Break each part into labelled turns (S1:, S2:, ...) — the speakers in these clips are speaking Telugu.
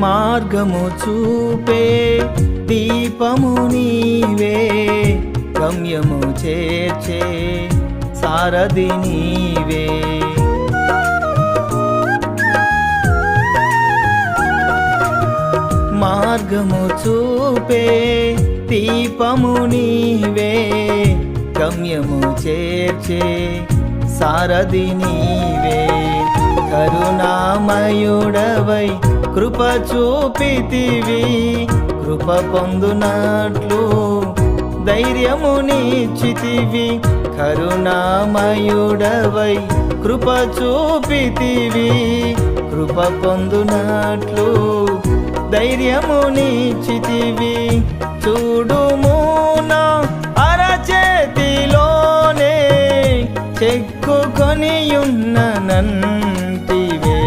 S1: మార్గము చూపే దీపము నీవే, గమ్యము చేర్చే సారథి నీవే. మార్గము చూపే దీపము నీవే, గమ్యము చేర్చే సారథి నీవే. కరుణామయుడవై కృప చూపితివి, కృప పొందునట్లు ధైర్యము నీచితివి. కరుణామయుడవై కృప చూపితివి, కృప పొందునట్లు ధైర్యము నీచితివి. చూడుము నా అరచేతిలోనే చెక్కుకొనియున్న నంటివే.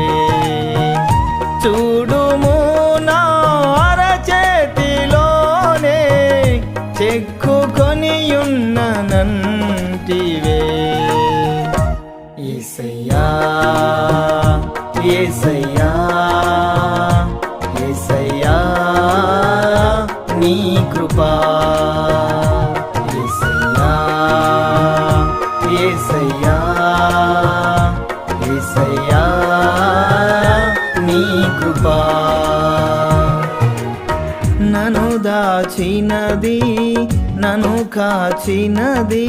S1: చూడుము నా అరచేతిలోనే చెక్కుకొనియున్న నంటివే. యేసయ్యా యేసయ్యా యేసయ్యా నీ కృపా. యేసయ్యా యేసయ్యా యేసయ్యా నీ కృపా. నన్ను దాచినది, నన్ను కాచినది